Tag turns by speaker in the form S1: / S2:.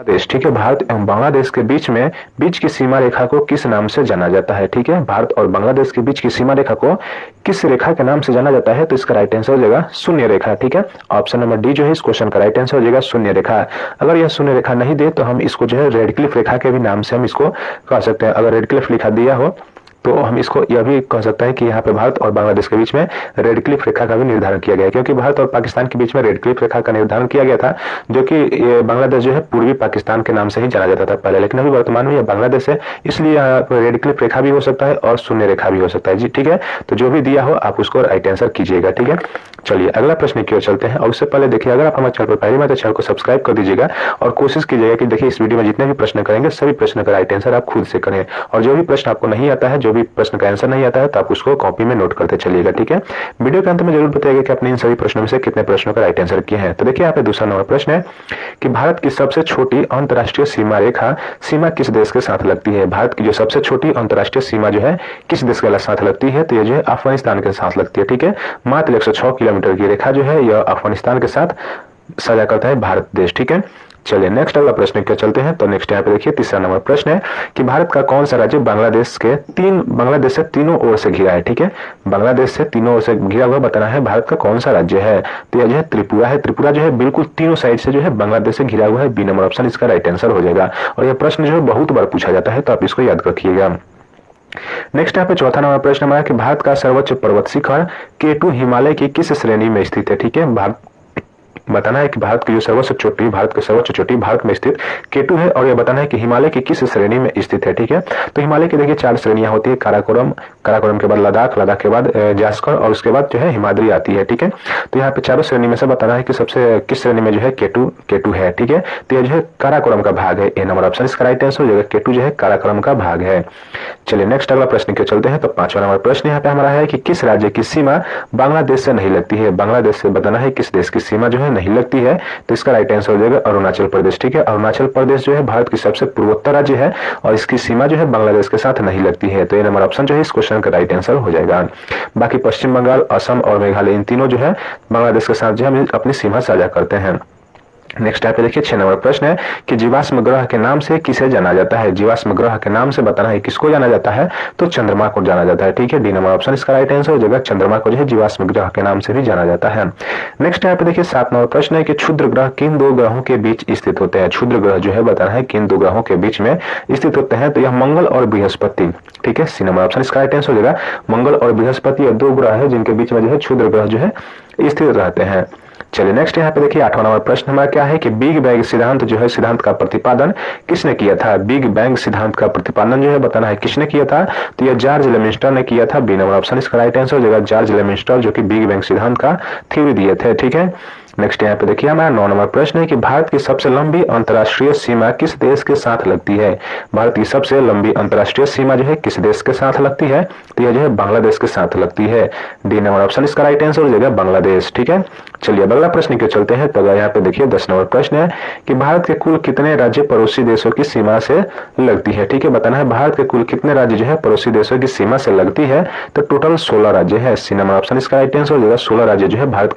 S1: बांग्लादेश, ठीक है। भारत एवं बांग्लादेश के बीच की सीमा रेखा को किस नाम से जाना जाता है, ठीक है। भारत और बांग्लादेश के बीच की सीमा रेखा को किस रेखा के नाम से जाना जाता है, तो इसका राइट आंसर हो जाएगा शून्य रेखा, ठीक है। ऑप्शन नंबर डी जो है इस क्वेश्चन का राइट आंसर हो जाएगा शून्य रेखा। अगर यह शून्य रेखा नहीं दे तो हम इसको जो है रेडक्लिफ रेखा के भी नाम से हम इसको कह सकते हैं। अगर रेडक्लिफ लिखा दिया हो तो हम इसको यह भी कह सकते हैं कि यहाँ पे भारत और बांग्लादेश के बीच में रेडक्लिफ रेखा का भी निर्धारण किया गया है, क्योंकि भारत और पाकिस्तान के बीच में रेडक्लिफ रेखा का निर्धारण किया गया था, जो कि बांग्लादेश जो है पूर्वी पाकिस्तान के नाम से ही जाना जाता था पहले, लेकिन अभी वर्तमान में यह बांग्लादेश है, इसलिए यहाँ पर रेडक्लिफ रेखा भी हो सकता है और शून्य रेखा भी हो सकता है जी, ठीक है। तो जो भी दिया हो आप उसको राइट आंसर कीजिएगा, ठीक है। चलिए अगला प्रश्न की ओर चलते हैं। और उससे पहले देखिए, अगर आप हमारे चैनल पर पहली बार तो चैनल को सब्सक्राइब कर दीजिएगा और कोशिश कीजिएगा कि देखिए इस वीडियो में जितने भी प्रश्न करेंगे सभी प्रश्न का राइट आंसर आप खुद से करें, और जो भी प्रश्न आपको नहीं आता है, जो भी प्रश्न का आंसर नहीं आता है, तो आप उसको कॉपी में नोट करते चलिएगा, ठीक है। वीडियो के अंत में जरूर बताइएगा कि आपने इन सभी प्रश्नों में से कितने प्रश्नों का राइट आंसर किए हैं। तो देखिए यहाँ पे दूसरा नंबर प्रश्न है कि भारत की सबसे छोटी अंतरराष्ट्रीय सीमा रेखा सीमा किस देश के साथ लगती है। भारत की जो सबसे छोटी अंतरराष्ट्रीय सीमा जो है किस देश के साथ लगती है, तो ये जो है अफगानिस्तान के साथ लगती है, ठीक है। मात्र 106 किलोमीटर की रेखा जो है यह अफगानिस्तान के साथ साझा करता है भारत देश, ठीक है। चलिए नेक्स्ट अगला प्रश्न क्या चलते हैं। तो नेक्स्ट यहाँ पे देखिए तीसरा नंबर प्रश्न है कि भारत का कौन सा राज्य बांग्लादेश से तीनों ओर से घिरा है, ठीक है। बांग्लादेश से तीनों ओर से घिरा हुआ बताना है भारत का कौन सा राज्य है, तो यह जो है त्रिपुरा है। त्रिपुरा जो है बिल्कुल तीनों साइड से जो है बांग्लादेश से घिरा हुआ है। बी नंबर ऑप्शन इसका राइट आंसर हो जाएगा, और यह प्रश्न जो है बहुत बार पूछा जाता है, तो आप इसको याद रखिएगा। नेक्स्ट यहाँ पे चौथा नंबर प्रश्न हमारा कि भारत का सर्वोच्च पर्वत शिखर K2 हिमालय की किस श्रेणी में स्थित है, ठीक है। बताना है कि भारत की जो सर्वोच्च चोटी भारत में स्थित K2 है, और यह बताना है कि हिमालय की किस श्रेणी में स्थित है, ठीक है। तो हिमालय की देखिए 4 श्रेणियां होती है, काराकोरम के बाद लद्दाख के बाद जास्कर, और उसके बाद जो है हिमाद्री आती है, ठीक है। तो यहाँ पे चारों श्रेणी में से बताना है कि सबसे किस श्रेणी में जो है K2 है, ठीक है। तो यह जो है काराकोरम का भाग है। ए नंबर ऑप्शन इसका राइट आंसर हो जाएगा, K2 जो है काराकोरम का भाग है। चलिए नेक्स्ट अगला प्रश्न के चलते हैं। तो पांचवा नंबर प्रश्न यहाँ पे हमारा है कि किस राज्य की सीमा बांग्लादेश से नहीं लगती है। बांग्लादेश से बताना है किस देश की सीमा जो है नहीं लगती है, तो इसका राइट आंसर हो जाएगा अरुणाचल प्रदेश, ठीक है। अरुणाचल प्रदेश जो है भारत की सबसे पूर्वोत्तर राज्य है और इसकी सीमा जो है बांग्लादेश के साथ नहीं लगती है, तो ये नंबर ऑप्शन जो है इस क्वेश्चन का राइट आंसर हो जाएगा। बाकी पश्चिम बंगाल, असम और मेघालय इन तीनों जो है बांग्लादेश के साथ जो है अपनी सीमा साझा करते हैं। नेक्स्ट यहाँ पे देखिए 6 नंबर प्रश्न है कि जीवाश्म ग्रह के नाम से किसे जाना जाता है। जीवाश्म ग्रह के नाम से बताना है किसको जाना जाता है, तो चंद्रमा को जाना जाता है, ठीक है। डी नंबर ऑप्शन इसका राइट आंसर हो जाएगा, चंद्रमा को जो है जीवाश्म ग्रह के नाम से भी जाना जाता है। नेक्स्ट यहाँ पे देखिए 7 नंबर प्रश्न है कि क्षुद्र ग्रह किन 2 ग्रहों के बीच स्थित होते हैं। क्षुद्र ग्रह जो है बताना है किन 2 ग्रहों के बीच में स्थित होते हैं, तो यह मंगल और बृहस्पति, ठीक है। सी नंबर ऑप्शन इसका राइट आंसर हो जाएगा, मंगल और बृहस्पति ये 2 ग्रह है जिनके बीच में जो है क्षुद्र ग्रह जो है स्थित रहते हैं। चलिए नेक्स्ट यहाँ पे देखिए 8वां नंबर प्रश्न हमारा क्या है कि बिग बैंग सिद्धांत जो है सिद्धांत का प्रतिपादन किसने किया था। बिग बैंग सिद्धांत का प्रतिपादन जो है बताना है किसने किया था, तो यह जॉर्ज लेमिस्टर ने किया था। बी नंबर ऑप्शन इसका राइट आंसर हो जाएगा, जॉर्ज लेमिस्टर जो कि बिग बैंग सिद्धांत का थ्योरी दिए थे, ठीक है। नेक्स्ट यहाँ पे देखिए हमारा 9 नंबर प्रश्न है कि भारत की सबसे लंबी अंतरराष्ट्रीय सीमा किस देश के साथ लगती है। भारत की सबसे लंबी अंतरराष्ट्रीय सीमा जो है किस देश के साथ लगती है, तो यह जो है बांग्लादेश के साथ लगती है। डी नंबर ऑप्शन इसका राइट आंसर हो जाएगा बांग्लादेश, ठीक है। चलिए अगला प्रश्न के चलते हैं। तो यहाँ पे देखिए 10 नंबर प्रश्न है कि भारत के कुल कितने राज्य पड़ोसी देशों की सीमा से लगती है, ठीक है। बताना है भारत के कुल कितने राज्य जो है पड़ोसी देशों की सीमा से लगती है, तो टोटल 16 राज्य है। सी नंबर ऑप्शन इसका राइट आंसर हो जाएगा, 16 राज्य जो है भारत